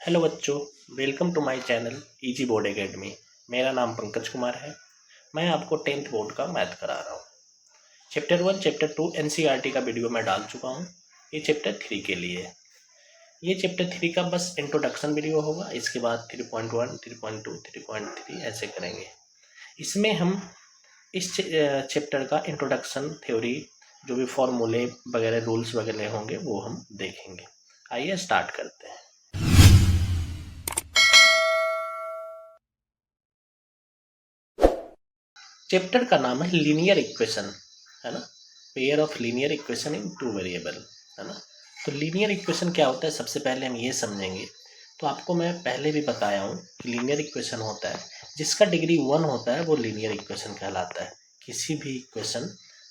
Hello बच्चों, welcome to my channel easy board academy. मेरा नाम पंकज कुमार है। मैं आपको 10th बोर्ड का मैथ करा रहा हूँ। चैप्टर 1, चैप्टर 2 एनसीईआरटी का वीडियो मैं डाल चुका हूँ। ये चैप्टर 3 के लिए है। ये चैप्टर 3 का बस इंट्रोडक्शन वीडियो होगा। इसके बाद 3.1, 3.2, 3.3 ऐसे करेंगे। इसमें हम इस चैप्टर का इंट्रोडक्शन, थ्योरी, जो भी फॉर्मूले वगैरह, रूल्स वगैरह होंगे वो हम देखेंगे। आइए स्टार्ट करते हैं। चैप्टर का नाम है लीनियर इक्वेशन, है ना। Pair of linear equation in two variable, है ना। तो लीनियर इक्वेशन क्या होता है, सबसे पहले हम ये समझेंगे। तो आपको मैं पहले भी बताया हूँ कि लीनियर इक्वेशन होता है जिसका डिग्री 1 होता है, वो लीनियर इक्वेशन कहलाता है। किसी भी इक्वेशन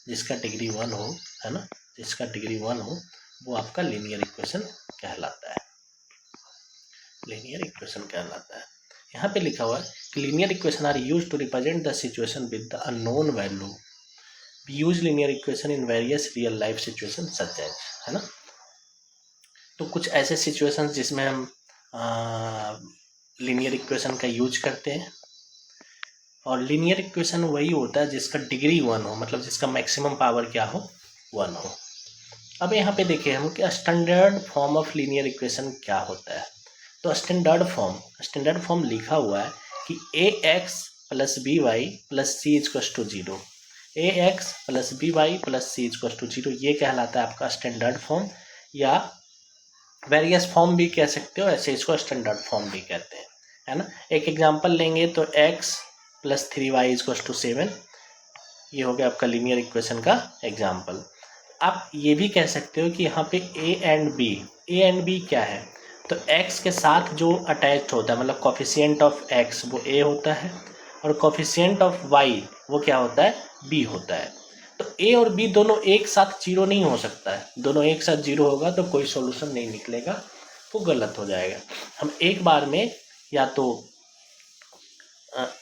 जिसका डिग्री 1 हो, है ना, जिसका डिग्री 1 हो, वो आपका लीनियर इक्वेशन कहलाता है। लीनियर इक्वेशन कहलाता है। यहाँ पे लिखा हुआ है कि linear equation are used to represent the situation with the unknown value. We use linear equation in various real life situation such as, है ना। तो कुछ ऐसे सिचुएशंस जिसमें हम लीनियर इक्वेशन का यूज करते हैं। और लीनियर इक्वेशन वही होता है जिसका डिग्री 1 हो, मतलब जिसका मैक्सिमम पावर क्या हो, 1 हो। अब यहाँ पे देखिए हम कि standard form of linear equation क्या होता है। तो स्टैंडर्ड फॉर्म लिखा हुआ है कि A X plus B Y plus C equals to 0। A X plus B Y plus C equals to 0, ये कहलाता है आपका स्टैंडर्ड फॉर्म, या वेरियस फॉर्म भी कह सकते हो, ऐसे इसको स्टैंडर्ड फॉर्म भी कहते हैं, है ना। एक एग्जांपल लेंगे तो x plus 3y equals to 7, ये हो गया आपका लीनियर इक्वेशन का एग्जाम्पल। आप ये भी कह सकते हो कि यहाँ पे ए एंड बी क्या है, तो x के साथ जो अटैच होता है, मतलब कोफिशिएंट ऑफ x वो a होता है, और कोफिशिएंट ऑफ y वो क्या होता है, b होता है। तो a और b दोनों एक साथ जीरो नहीं हो सकता है। दोनों एक साथ जीरो होगा तो कोई सॉल्यूशन नहीं निकलेगा, वो गलत हो जाएगा। हम एक बार में या तो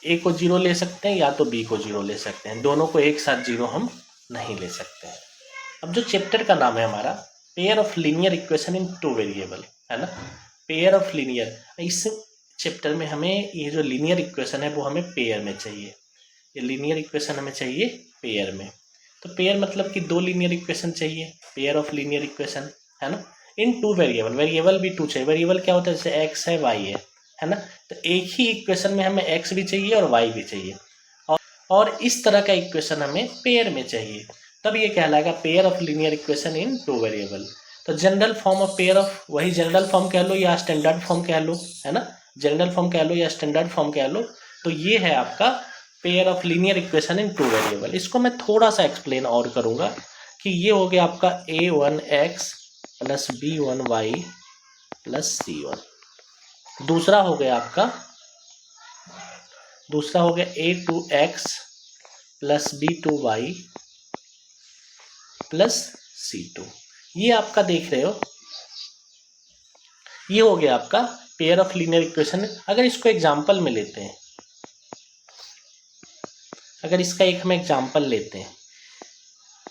ए को जीरो ले सकते हैं या तो बी को जीरो ले सकते हैं, दोनों को एक साथ जीरो हम नहीं ले सकते हैं। अब जो चैप्टर का नाम है हमारा pair of linear equation in two variable, है ना। पेयर ऑफ लीनियर, इस चैप्टर में हमें ये जो लीनियर इक्वेशन है वो हमें पेयर में चाहिए। ये लीनियर इक्वेशन हमें चाहिए पेयर में। तो पेयर मतलब कि दो लीनियर इक्वेशन चाहिए, पेयर ऑफ लीनियर इक्वेशन, है ना, इन टू वेरिएबल। वेरिएबल भी टू चाहिए। वेरिएबल क्या होता है, जैसे एक्स है, वाई है ना। तो एक ही इक्वेशन में हमें एक्स भी चाहिए और वाई भी चाहिए, और इस तरह का इक्वेशन हमें पेयर में चाहिए, तब ये कहलाएगा pair of linear equation in two variable. तो general form of pair of, वही जनरल फॉर्म कह लो या स्टैंडर्ड फॉर्म कह लो, है ना। जनरल फॉर्म कह लो या स्टैंडर्ड फॉर्म कह लो, तो ये है आपका pair of linear equation in two variable. इसको मैं थोड़ा सा एक्सप्लेन और करूंगा कि ये हो गया आपका a1x plus b1y plus c1। दूसरा हो गया a2x plus b2y plus c2। ये आपका देख रहे हो, ये हो गया आपका पेयर ऑफ लीनियर इक्वेशन। अगर इसको एग्जांपल में लेते हैं, अगर इसका एक हम एग्जांपल लेते हैं,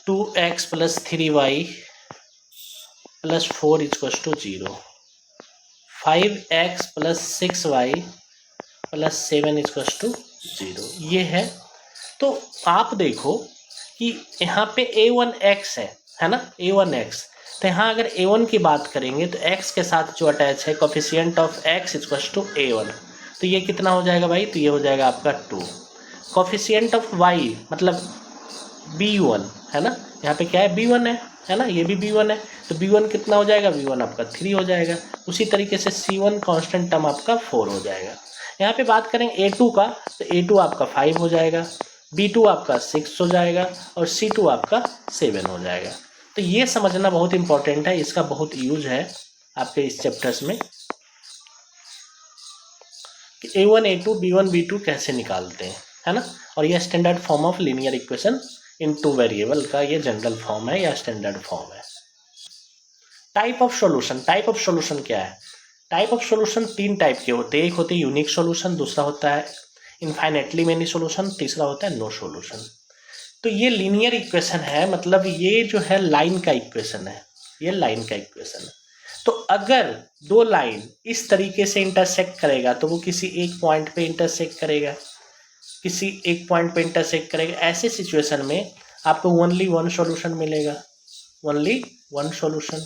2x plus 3y plus 4 equals to 0, 5x plus 6y plus 7 equals to 0, ये है। तो आप देखो कि यहाँ पे a1x है ना, a1x। तो यहाँ अगर a1 की बात करेंगे तो x के साथ जो अटैच है coefficient of x equals to a1, तो ये कितना हो जाएगा भाई, तो ये हो जाएगा आपका 2। कोफिशिएंट ऑफ y मतलब b1, है ना, यहाँ पे क्या है, b1 है ना, ये भी b1 है, तो b1 कितना हो जाएगा, b1 आपका 3 हो जाएगा। उसी तरीके से c1 कांस्टेंट टर्म आपका 4 हो जाएगा। यहाँ पे बात करें a2 का, तो a2 आपका 5 हो जाएगा, b2 आपका 6 हो जाएगा, और c2 आपका 7 हो जाएगा। तो ये समझना बहुत इंपॉर्टेंट है, इसका बहुत यूज है आपके इस चैप्टर्स में कि a1 a2 b1 b2 कैसे निकालते हैं, है ना। और ये standard form of linear equation in two variable का ये जनरल फॉर्म है या स्टैंडर्ड फॉर्म है। टाइप ऑफ सॉल्यूशन क्या है। टाइप ऑफ सॉल्यूशन 3 टाइप के होते हैं। एक होते हैं यूनिक सॉल्यूशन, दूसरा होता है इनफाइनेटली मेनी सॉल्यूशन, तीसरा होता है नो सॉल्यूशन। तो ये लीनियर इक्वेशन है, मतलब ये जो है लाइन का इक्वेशन है, ये लाइन का इक्वेशन है। तो अगर दो लाइन इस तरीके से इंटरसेक्ट करेगा तो वो किसी एक पॉइंट पे इंटरसेक्ट करेगा, किसी एक पॉइंट पे इंटरसेक्ट करेगा। ऐसे सिचुएशन में आपको ओनली वन सॉल्यूशन मिलेगा, ओनली वन सॉल्यूशन।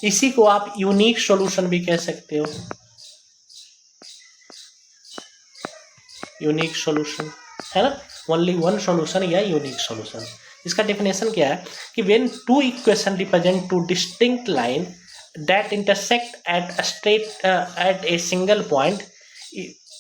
इसी को आप यूनिक सॉल्यूशन भी कह सकते हो, यूनिक सॉल्यूशन, है ना, ओनली वन सॉल्यूशन या यूनिक सॉल्यूशन। इसका डेफिनेशन क्या है कि when two equation represent two distinct line that intersect at straight at a single point,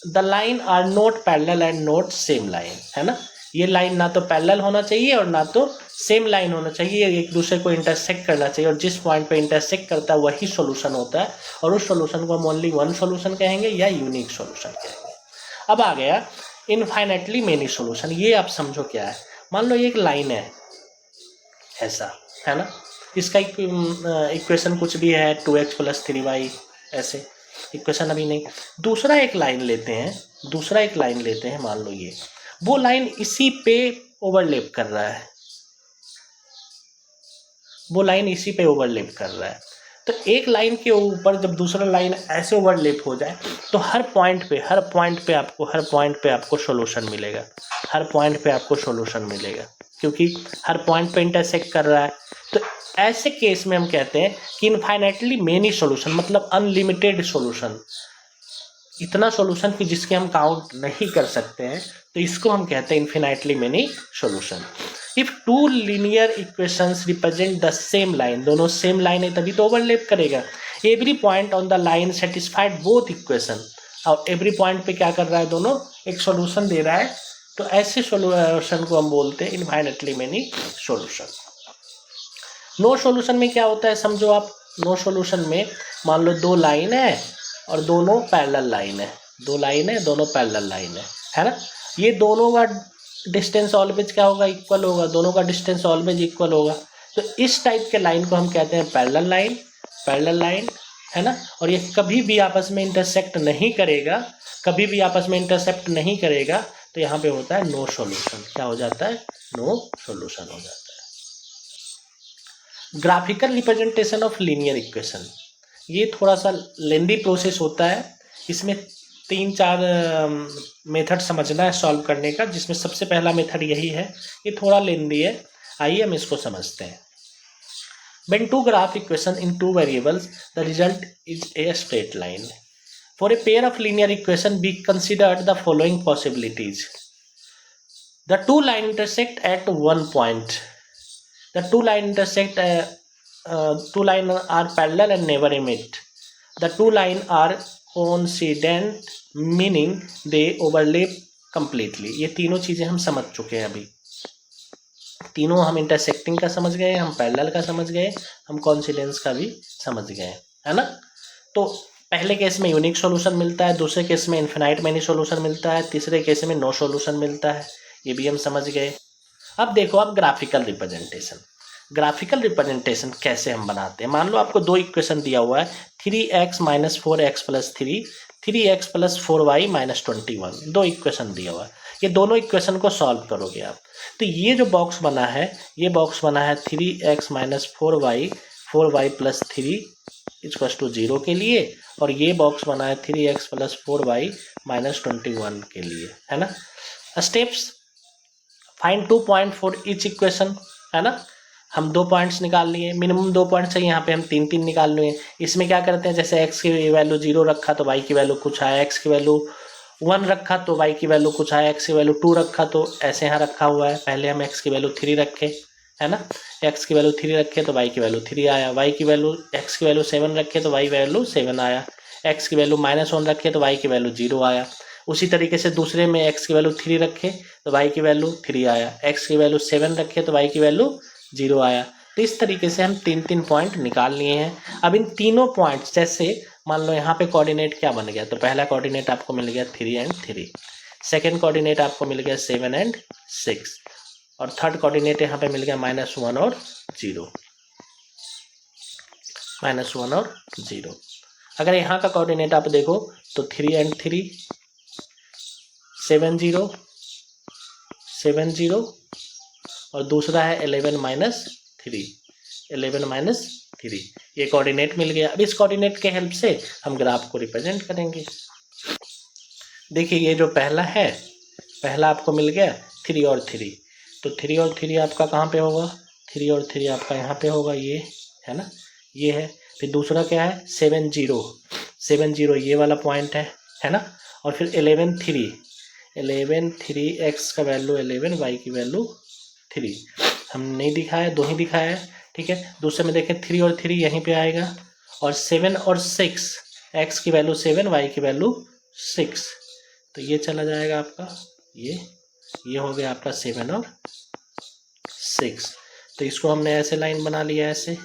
the line are not parallel and not same line, है ना। ये लाइन ना तो पैरेलल होना चाहिए और ना तो सेम लाइन होना चाहिए, एक दूसरे को इंटरसेक्ट करना चाहिए, और जिस पॉइंट पे इंटरसेक्ट करता है वही सॉल्यूशन होता है, और उस सॉल्यूशन को हम ओनली वन सॉल्यूशन कहेंगे या यूनिक सॉल्यूशन कहेंगे। अब आ गया इनफाइनाइटली मेनी सॉल्यूशन। ये आप समझो क्या है। मान लो एक लाइन है ऐसा, है ना, इसका इक्वेशन कुछ भी है 2x + 3y, ऐसे इक्वेशन अभी नहीं। दूसरा एक लाइन लेते हैं, मान लो ये वो लाइन इसी पे ओवरलैप कर रहा है, वो लाइन इसी पे ओवरलैप कर रहा है। तो एक लाइन के ऊपर जब दूसरा लाइन ऐसे ओवरलैप हो जाए तो हर पॉइंट पे आपको सॉल्यूशन मिलेगा, हर पॉइंट पे आपको सॉल्यूशन मिलेगा, क्योंकि हर पॉइंट पे इंटरसेक्ट कर रहा है। तो ऐसे केस में हम कहते हैं कि इनफाइनाइटली मेनी सॉल्यूशन, मतलब अनलिमिटेड सॉल्यूशन, इतना सॉल्यूशन कि जिसके हम काउंट नहीं कर सकते हैं, तो इसको हम कहते हैं infinitely many solution. If two linear equations represent the same line, दोनों सेम लाइन है तभी तो ओवरलैप करेगा। Every point on the line satisfied both equation, और एवरी पॉइंट पे क्या कर रहा है, दोनों एक सॉल्यूशन दे रहा है, तो ऐसे सॉल्यूशन को हम बोलते हैं infinitely many solution. No solution में क्या होता है समझो आप। नो सॉल्यूशन में मान लो दो लाइन है और दोनों पैरेलल लाइन है, दो लाइन है दोनों पैरेलल लाइन है ना। ये दोनों का डिस्टेंस ऑलवेज क्या होगा, इक्वल होगा, दोनों का डिस्टेंस ऑलवेज इक्वल होगा। तो इस टाइप के लाइन को हम कहते हैं पैरेलल लाइन, है ना। और ये कभी भी आपस में इंटरसेक्ट नहीं करेगा, तो यहाँ पे होता है नो सॉल्यूशन। क्या हो जाता है, नो सॉल्यूशन हो जाता है। Graphical representation of linear equation, ये थोड़ा सा लेंदी प्रोसेस होता है। इसमें 3-4 मेथड समझना है सॉल्व करने का, जिसमें सबसे पहला मेथड यही है। ये थोड़ा लेंदी है, आइए हम इसको समझते हैं। When two graph equation in two variables, the result is a straight line. For a pair of linear equation, be considered the following possibilities. The two line intersect at one point. The two line are parallel and never meet. The two line are coincident, meaning they overlap completely. ये तीनों चीजें हम समझ चुके हैं अभी। तीनों हम इंटरसेक्टिंग का समझ गए, हम पैरेलल का समझ गए, हम कोइंसिडेंस का भी समझ गए, है ना। तो पहले केस में यूनिक सॉल्यूशन मिलता है, दूसरे केस में इनफिनाइट मेनी सॉल्यूशन मिलता है, तीसरे केस में नो सॉल्यूशन मिलता है, ये भी हम समझ गए। अब देखो आप ग्राफिकल रिप्रेजेंटेशन कैसे हम बनाते हैं। मान लो आपको दो इक्वेशन दिया हुआ है, 3x - 4x + 3, 3x + 4y - 21, दो इक्वेशन दिया हुआ है। ये दोनों इक्वेशन को सॉल्व करोगे आप, तो ये जो बॉक्स बना है, ये बॉक्स बना है 3x - 4y + 3 = 0 के लिए, और ये बॉक्स बना है 3x + 4y - 21 के लिए, है ना। Steps, find 2 point for each equation, है ना। हम 2 पॉइंट्स निकाल लिए, मिनिमम 2 पॉइंट्स है, यहाँ पे हम 3 निकाल लिए। इसमें क्या करते हैं, जैसे x की वैल्यू 0 रखा तो y की वैल्यू कुछ आया, x की वैल्यू 1 रखा तो y की वैल्यू कुछ आया, x की वैल्यू 2 रखा तो ऐसे यहाँ रखा हुआ है। पहले हम x की वैल्यू 3 रखे, है ना, x की वैल्यू 3 रखे तो y की वैल्यू 3 आया, y की वैल्यू x की वैल्यू 7 रखे तो y वैल्यू 7 आया, x की वैल्यू -1 रखे तो y की वैल्यू 0 आया। उसी तरीके से दूसरे में x की वैल्यू 3 रखे तो y की वैल्यू 3 आया, x की वैल्यू 7 रखे तो y की वैल्यू 0 आया। तो इस तरीके से हम 3 पॉइंट निकाल लिए हैं। अब इन तीनों पॉइंट्स, जैसे मान लो यहाँ पे कोऑर्डिनेट क्या बन गया, तो पहला कोऑर्डिनेट आपको मिल गया 3 और 3, सेकेंड कोऑर्डिनेट आपको मिल गया 7 और 6, और थर्ड कोऑर्डिनेट यहाँ पे मिल गया -1 और 0, -1 और 0। अगर यहाँ का कोऑर्डिनेट आप देखो तो 3 और 3, 7 0 7 0, और दूसरा है 11 - 3, 11 - 3। ये कोऑर्डिनेट मिल गया। अब इस कोऑर्डिनेट के हेल्प से हम ग्राफ को रिप्रेजेंट करेंगे। देखिए ये जो पहला है, पहला आपको मिल गया 3 और 3, तो 3 और 3 आपका कहाँ पे होगा, 3 और 3 आपका यहाँ पे होगा, ये है ना, ये है। फिर दूसरा क्या है 7 0, 7 0 ये वाला पॉइंट है ना। और फिर 11 3 x का वैल्यू 11, y की वैल्यू 3। हम नहीं दिखाया, 2 ही दिखाया है, ठीक है। दूसरे में देखें 3 और 3 यहीं पे आएगा, और 7 और 6, x की वैल्यू 7, y की वैल्यू 6, तो ये चला जाएगा आपका, ये हो गया आपका 7 और 6। तो इसको हमने ऐसे लाइन बना लिया ऐसे,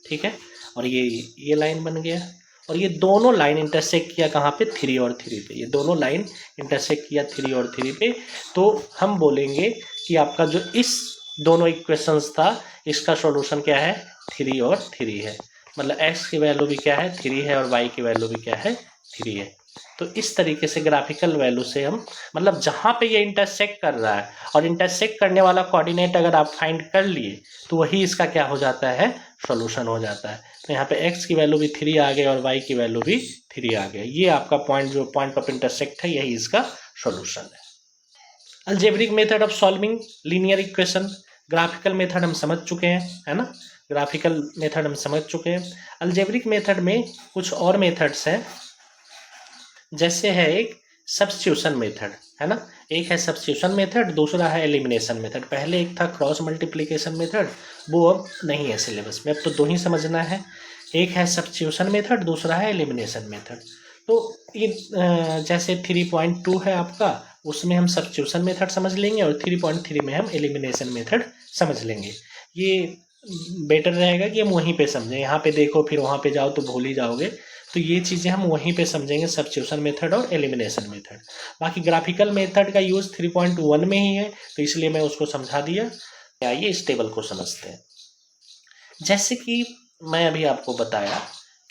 ठीक है। और ये लाइन बन गया, और ये दोनों लाइन इंटरसेक्ट किया कहाँ पे, 3 और 3 पे। ये दोनों लाइन इंटरसेक्ट किया 3 और 3 पे, तो हम बोलेंगे कि आपका जो इस दोनों इक्वेशंस था, इसका सॉल्यूशन क्या है, 3 और 3 है। मतलब x की वैल्यू भी क्या है, 3 है, और y की वैल्यू भी क्या है, 3 है। तो इस तरीके से ग्राफिकल वैल्यू से हम, मतलब जहाँ पे ये इंटरसेक्ट कर रहा है, और इंटरसेक्ट करने वाला कोऑर्डिनेट अगर आप फाइंड कर लिए, तो वही इसका क्या हो जाता है, सॉल्यूशन हो जाता है। तो यहाँ पे x की वैल्यू भी 3 आ गई और y की वैल्यू भी 3 आ गया। ये आपका पॉइंट, जो पॉइंट ऑफ इंटरसेक्ट है, यही इसका सॉल्यूशन है। Algebraic method of solving linear equation, graphical method हम समझ चुके हैं, है ना, ग्राफिकल मेथड हम समझ चुके हैं। अलजेब्रिक मेथड में कुछ और मेथड्स हैं, जैसे है एक सब्स्टिट्यूशन मेथड, है ना। एक है सब्स्टिट्यूशन मेथड, दूसरा है एलिमिनेशन मेथड। पहले एक था क्रॉस मल्टीप्लिकेशन मेथड, वो अब नहीं है सिलेबस में, अब तो 2 ही समझना है। एक है सब्स्टिट्यूशन मेथड, दूसरा है एलिमिनेशन मेथड। तो ये जैसे 3.2 है आपका, उसमें हम सब्स्टिट्यूशन मेथड समझ लेंगे, और 3.3 में हम एलिमिनेशन मेथड समझ लेंगे। ये बेटर रहेगा कि हम वहीं पे समझें, यहाँ पे देखो फिर वहाँ पे जाओ तो भूल ही जाओगे। तो ये चीज़ें हम वहीं पे समझेंगे, सब्स्टिट्यूशन मेथड और एलिमिनेशन मेथड। बाकी ग्राफिकल मेथड का यूज़ 3.1 में ही है, तो इसलिए मैं उसको समझा दिया। आइए इस टेबल को समझते हैं। जैसे कि मैं अभी आपको बताया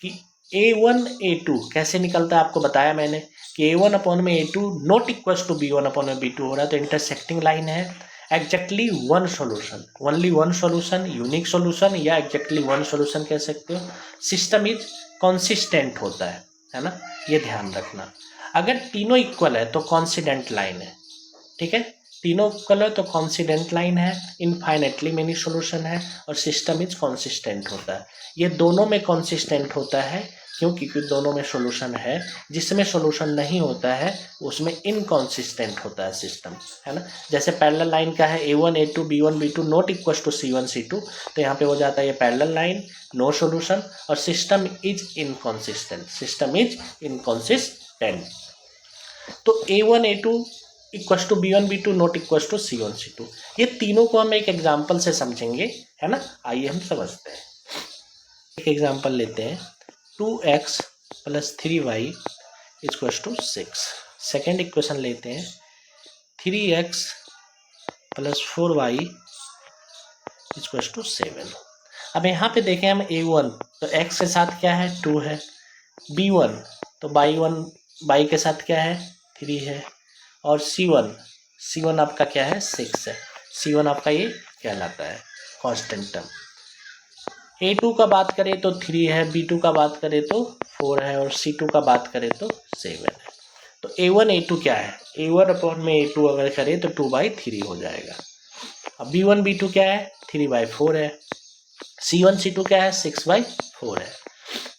कि A1 A2 कैसे निकलता है, आपको बताया मैंने कि A1 अपॉन में A2 not equal to B1 upon में B2 हो रहा है, तो इंटरसेक्टिंग लाइन है। Exactly one solution, only one solution, unique solution, या एग्जैक्टली वन सॉल्यूशन कह सकते हो। सिस्टम इज कॉन्सिस्टेंट होता है ना, ये ध्यान रखना। अगर तीनों इक्वल है तो कॉन्सिडेंट लाइन है, ठीक है। तीनों इक्वल है तो कॉन्सिडेंट लाइन है, इनफाइनेटली मेनी सॉल्यूशन है, और सिस्टम इज कॉन्सिस्टेंट होता है। ये दोनों में कॉन्सिस्टेंट होता है, क्योंकि दोनों में सॉल्यूशन है। जिसमें सॉल्यूशन नहीं होता है उसमें इनकॉन्सिस्टेंट होता है सिस्टम, है ना। जैसे पैरेलल लाइन का है A1 A2 B1 B2 not equal to C1 C2, तो यहाँ पे हो जाता है ये पैरेलल लाइन, नो सॉल्यूशन, और system is inconsistent, system is inconsistent. तो A1 A2 equal to B1 B2 not equal to C1 C2, ये तीनों को हम एक एग्जाम्पल से समझेंगे, है ना। आइए हम समझते हैं। एक एग्जाम्पल लेते हैं, 2x plus 3y equal to 6। Second equation लेते हैं, 3x plus 4y equal to 7। अब यहाँ पे देखें हम A1, तो x के साथ क्या है, 2 है। B1 तो y के साथ क्या है, 3 है। और C1 आपका क्या है, 6 है। C1 आपका ये कहलाता है कांस्टेंट टर्म। A2 का बात करें तो 3 है, B2 का बात करें तो 4 है, और C2 का बात करें तो 7 है। तो A1 A2 क्या है, A1 अपॉन में A2 अगर करें तो 2/3 हो जाएगा। अब B1 B2 क्या है, 3/4 है। C1 C2 क्या है, 6/4 है।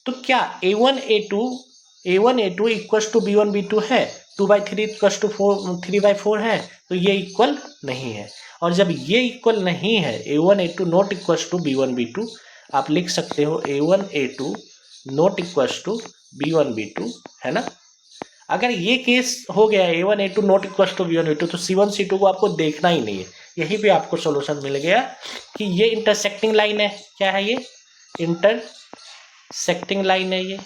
तो क्या A1 A2 equal to B1 B2 है, 2/3 इक्वल टू 3/4 है, तो ये इक्वल नहीं है। और जब ये इक्वल नहीं है, A1 A2 not equal to B1 B2, आप लिख सकते हो A1 A2 not equal to B1 B2, है ना। अगर ये केस हो गया A1 A2 not equal to B1 B2, तो C1 C2 को आपको देखना ही नहीं है। यही पे आपको सॉल्यूशन मिल गया कि ये इंटरसेक्टिंग लाइन है। क्या है ये, इंटरसेक्टिंग लाइन है, ये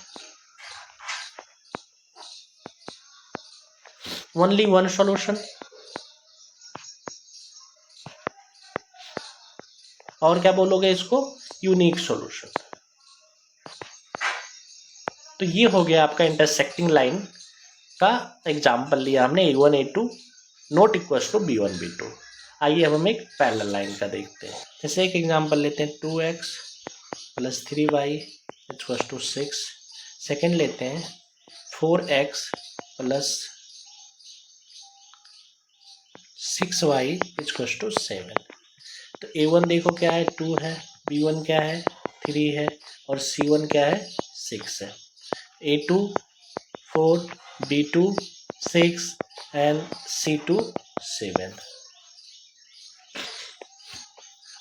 ओनली वन सॉल्यूशन। और क्या बोलोगे इसको, यूनिक सॉल्यूशन। तो ये हो गया आपका इंटरसेक्टिंग लाइन का एग्जाम्पल लिया हमने, A1 A2 not equal to B1 B2। आइए अब हम एक पैरेलल लाइन का देखते हैं। जैसे एक एग्जाम्पल लेते हैं, 2x plus 3y equal to 6। Second लेते हैं 4x plus 6y equal to 7। तो a1 देखो क्या है 2 है, b1 क्या है 3 है और c1 क्या है 6 है। a2 4, b2 6 and c2 7।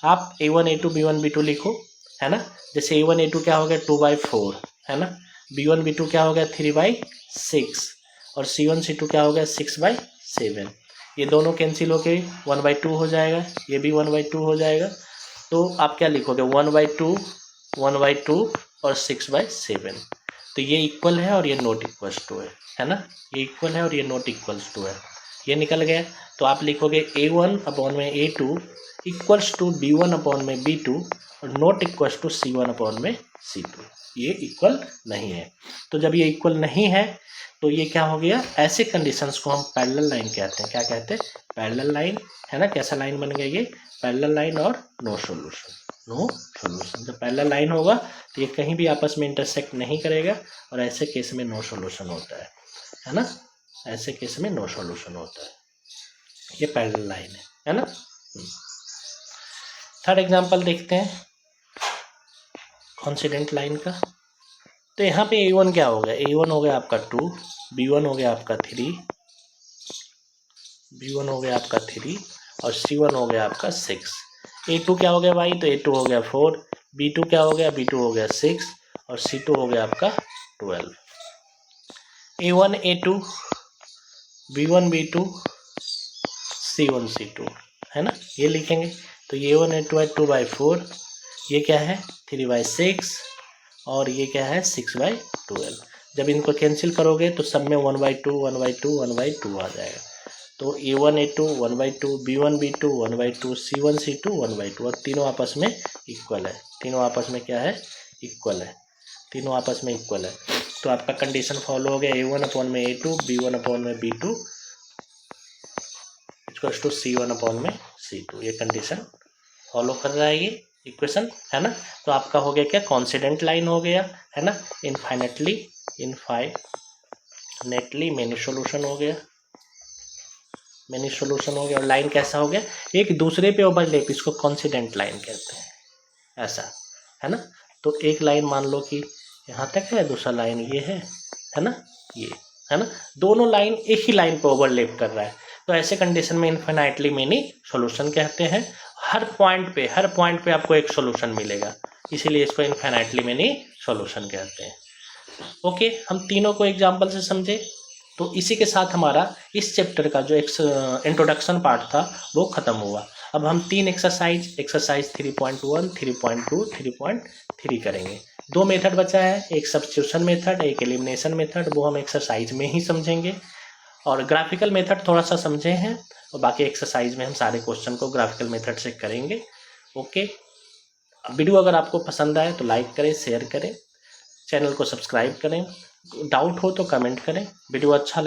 आप a1 a2 b1 b2 लिखो, है ना। जैसे a1 a2 क्या हो गया 2/4, है ना। b1 b2 क्या हो गया 3/6 और c1 c2 क्या हो गया 6/7। ये दोनों कैंसिल होके 1/2 हो जाएगा, ये भी 1/2 हो जाएगा। तो आप क्या लिखोगे 1/2 1/2 और 6/7। तो ये इक्वल है और ये नॉट इक्वल्स टू है ना। ये इक्वल है और ये नॉट इक्वल्स टू है, ये निकल गया। तो आप लिखोगे a1 अपॉन में a2 equals to b1 upon में b2 और not equals to c1 upon में c2। ये इक्वल नहीं है। तो जब ये इक्वल नहीं है तो ये क्या हो गया, ऐसे कंडीशंस को हम पैरेलल लाइन कहते हैं। क्या कहते हैं, पैरेलल लाइन, है ना। कैसा लाइन बन गया ये, पैरेलल लाइन और नो सॉल्यूशन, नो सॉल्यूशन। जब पैरेलल लाइन होगा तो ये कहीं भी आपस में इंटरसेक्ट नहीं करेगा और ऐसे केस में नो सॉल्यूशन होता है ना। ऐसे केस में नो सॉल्यूशन होता है, ये पैरेलल लाइन है ना। थर्ड एग्जांपल देखते हैं कोइंसिडेंट लाइन का। तो यहाँ पे a1 क्या हो गया, a1 हो गया आपका 2, b1 हो गया आपका 3, b1 हो गया आपका 3 और c1 हो गया आपका 6। a2 क्या हो गया भाई, तो a2 हो गया 4, b2 क्या हो गया, b2 हो गया 6 और c2 हो गया आपका 12। a1 a2 b1 b2 c1 c2, है ना, ये लिखेंगे। तो ये a1 a2 है 2/4, ये क्या है 3/6 और ये क्या है 6/12। जब इनको कैंसिल करोगे तो सब में 1/2 1/2 1/2 आ जाएगा। तो a1 a2 1/2, b1 b2 1/2, c1 c2 1/2 और तीनों आपस में इक्वल है। तीनों आपस में क्या है, इक्वल है। तीनों आपस में इक्वल है। तो आपका कंडीशन फॉलो हो गया, a1 अपॉन में a2 b1 अपॉन में b2 equals to c1 upon में c2। ये कंडीशन फॉलो कर रहा है ये इक्वेशन, है ना। तो आपका हो गया क्या, कोइंसिडेंट लाइन हो गया, है ना। इनफाइनेटली मेनी सॉल्यूशन हो गया, मेनी सॉल्यूशन हो गया। और लाइन कैसा हो गया, एक दूसरे पे ओवरलैप, इसको कोइंसिडेंट लाइन कहते हैं, ऐसा, है ना। तो एक लाइन मान लो कि यहाँ तक है, दूसरा लाइन ये है ना, ये, है ना। दोनों लाइन एक ही लाइन पे ओवरलैप कर रहा है। तो ऐसे कंडीशन में इनफाइनाइटली मेनी सॉल्यूशन कहते हैं। हर पॉइंट पे आपको एक सॉल्यूशन मिलेगा, इसीलिए इसको इनफाइनाइटली मेनी सॉल्यूशन कहते हैं। ओके, हम तीनों को एग्जांपल से समझे। तो इसी के साथ हमारा इस चैप्टर का जो इंट्रोडक्शन पार्ट था वो ख़त्म हुआ। अब हम 3 एक्सरसाइज 3.1, 3.2, 3.3 करेंगे। 2 मेथड बचा है, एक सब्स्टिट्यूशन मेथड, एक एलिमिनेशन मेथड, वो हम एक्सरसाइज में ही समझेंगे। और ग्राफिकल मेथड थोड़ा सा समझे हैं और बाकी एक्सरसाइज में हम सारे क्वेश्चन को ग्राफिकल मेथड से करेंगे। ओके, वीडियो अगर आपको पसंद आए तो लाइक करें, शेयर करें, चैनल को सब्सक्राइब करें। डाउट हो तो कमेंट करें। वीडियो अच्छा लगे